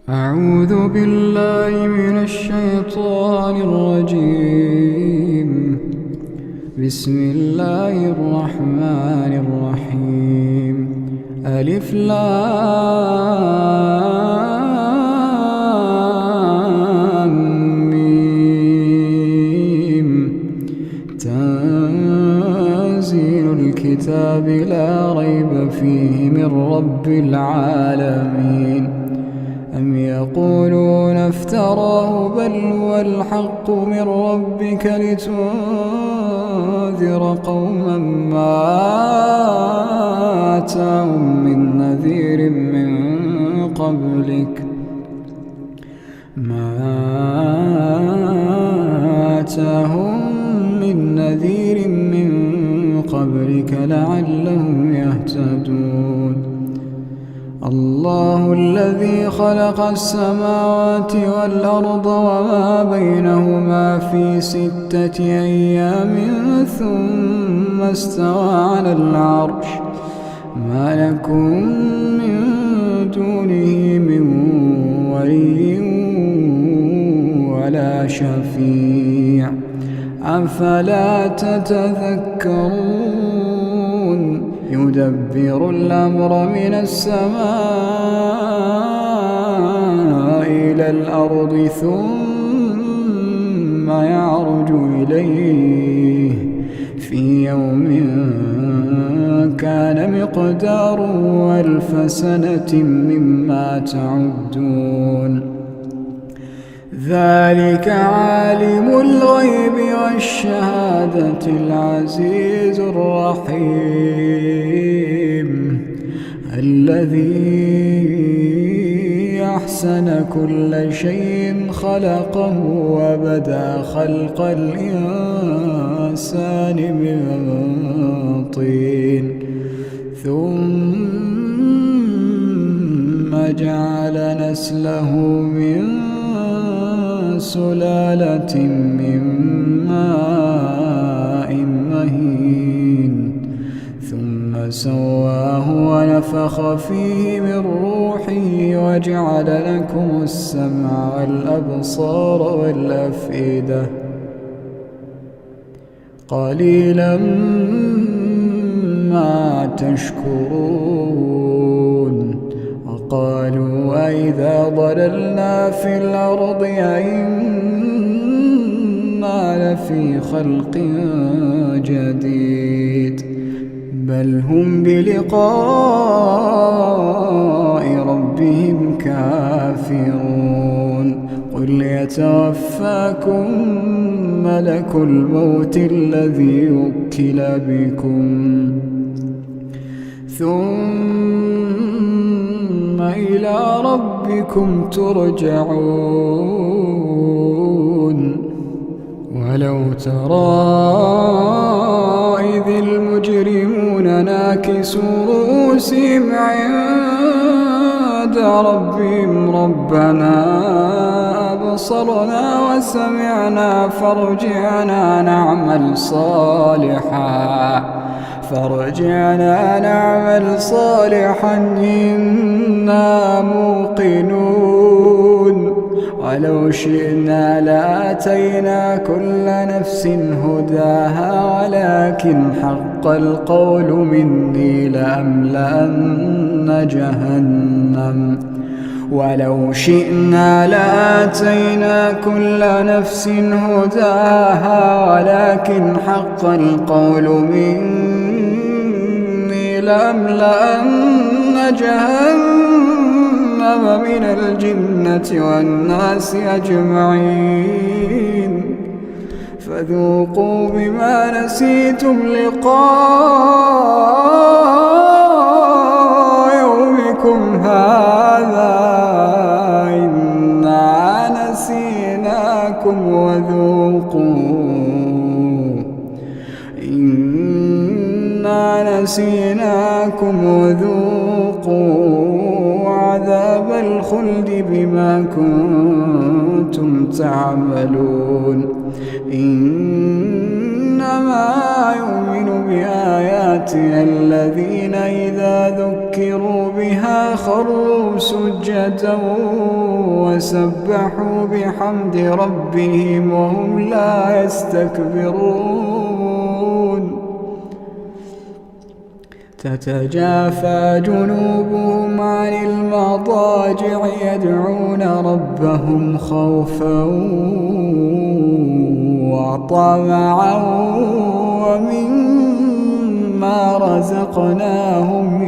أعوذ بالله من الشيطان الرجيم. بسم الله الرحمن الرحيم. ألف لام ميم. تنزيل الكتاب لا ريب فيه من رب العالمين. أم يقولون افتراه بل هو الحق من ربك لتنذر قوما ما آتاهم من نذير من قبلك لعلهم يهتدون. الله الذي خلق السماوات والأرض وما بينهما في 6 أيام ثم استوى على العرش. ما لكم من دونه من ولي ولا شفيع أفلا تتذكرون. يدبر الأمر من السماء إلى الأرض ثم يعرج إليه في يوم كان مقداره 1000 سنة مما تعدون. ذلك عالم الغيب والشهادة العزيز الرحيم الذي أحسن كل شيء خلقه وبدأ خلق الإنسان من طين ثم جعل نسله من سلالة من ماء مهين ثم سواه ونفخ فيه من روحه وجعل لكم السمع والأبصار والأفئدة قليلا ما تشكرون. وقالوا أئذا ضللنا في الأرض أئنا لفي خلق جديد بل هم بلقاء ربهم كافرون. قل يتوفاكم ملك الموت الذي وكل بكم ثم إلى ربكم ترجعون. ولو ترى إذ المجرمون ناكسوا رؤوسهم عند ربهم ربنا أبصرنا وسمعنا فارجعنا نعمل صالحا إنا موقنون. ولو شئنا لآتينا كل نفس هداها ولكن حق القول مني لأملأن جهنم. ولو شئنا لآتينا كل نفس هداها ولكن حق القول مني لأملأن جهنم من الجنة والناس أجمعين. فذوقوا بما نسيتم لقاء يومكم هذا إنا نسيناكم وذوقوا عذاب الخلد بما كنتم تعملون. إنما يؤمن بآياتنا الذين إذا ذكروا بها خروا سجدا وسبحوا بحمد ربهم وهم لا يستكبرون تتجافى جنوبهم عن المضاجع يدعون ربهم خوفا وطمعا ومما رزقناهم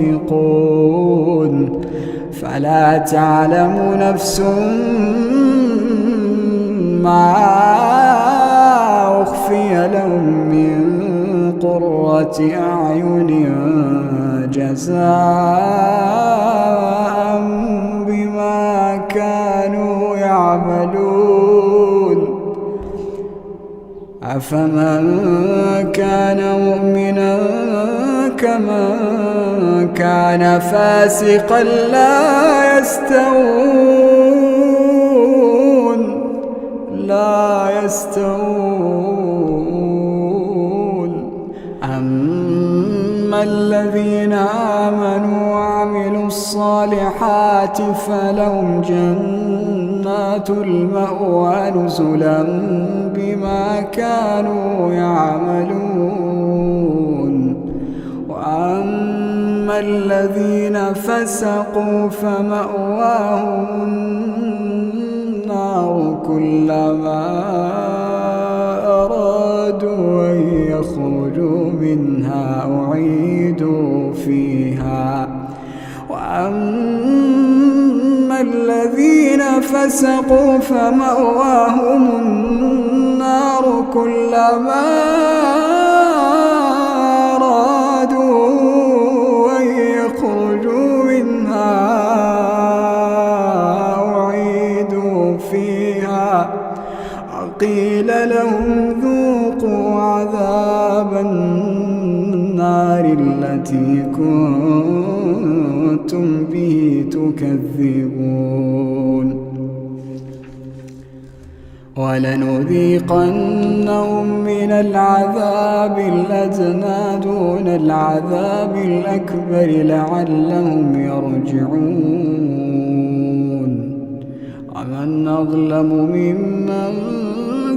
ينفقون فلا تعلم نفس ما أخفي لهم من قرة أعين جزاء بما كانوا يعملون أفمن كان مؤمنا كمن كان فاسقا لا يستوون أما الذين آمنوا وعملوا الصالحات فلهم جنات المأوى نزلا بما كانوا يعملون وأما الذين فسقوا فمأواهم النار كلما أرادوا أن يخرجوا منها أعيدوا فيها وأما الذين فسقوا فمأواهم النار كلما أرادوا أن يخرجوا منها أعيدوا فيها وقيل لهم ذوقوا عذاب النار التي كنتم به تكذبون ولنذيقنهم من العذاب الأدنى دون العذاب الأكبر لعلهم يرجعون ومن أظلم ممن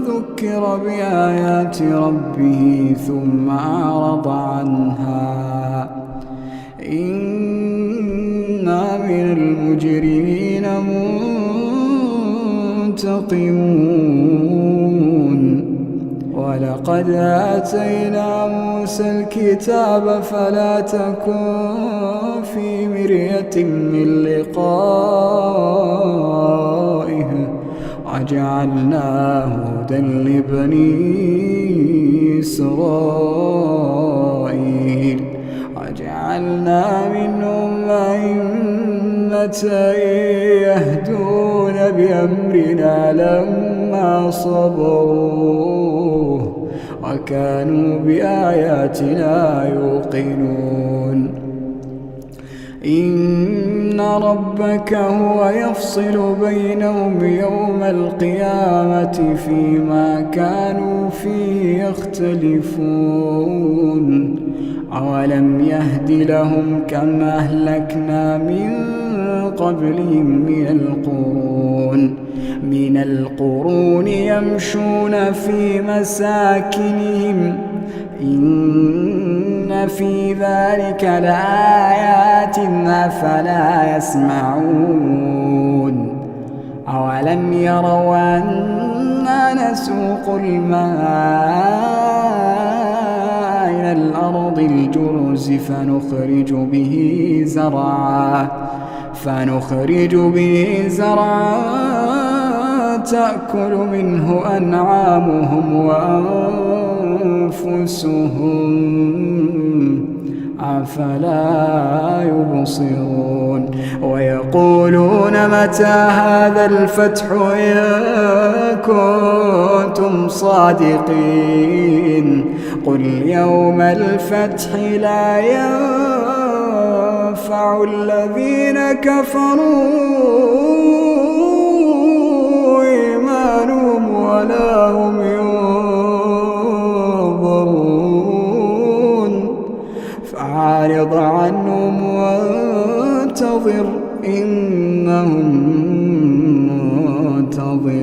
ذكر بآيات ربه ثم أعرض عنها إنا من المجرمين منتقمون ولقد آتينا موسى الكتاب فلا تكن في مرية من لقائه وجعلناه هدى لبني إسرائيل وجعلنا منهم أئمة يهدون بأمرنا لما صبروا وكانوا بآياتنا يوقنون إن ربك هو يفصل بينهم يوم القيامة فيما كانوا فيه يختلفون أولم يهد لهم كم أهلكنا من قبلهم من القرون يمشون في مساكنهم إن في ذلك لآيات أفلا يسمعون أولم يروا أنا نسوق الماء إلى الأرض الجرز فنخرج به زرعا تأكل منه أنعامهم وأنفسهم أفلا يبصرون ويقولون متى هذا الفتح إن كنتم صادقين قل يوم الفتح لا ينفع الذين كفروا إيمانهم ولا هم ينظرون منتظر